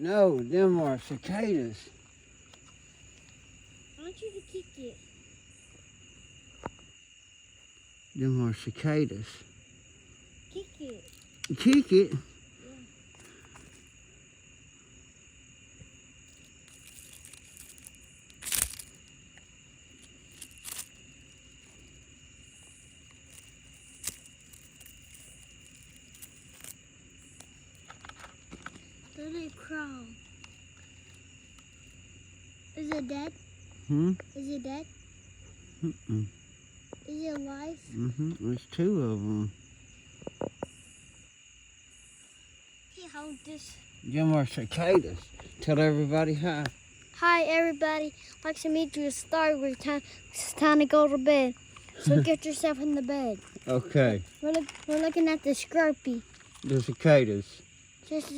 No, them are cicadas. I want you to kick it. Them are cicadas. Kick it. Kick it? Let it crawl. Is it dead? Is it dead? Mm-mm. Is it alive? There's two of them. Hey, hold this. Them are cicadas. Tell everybody hi. Hi, everybody. Like to meet you. It's time to go to bed. So get yourself in the bed. Okay. We're looking at the Scorpy. The cicadas. Just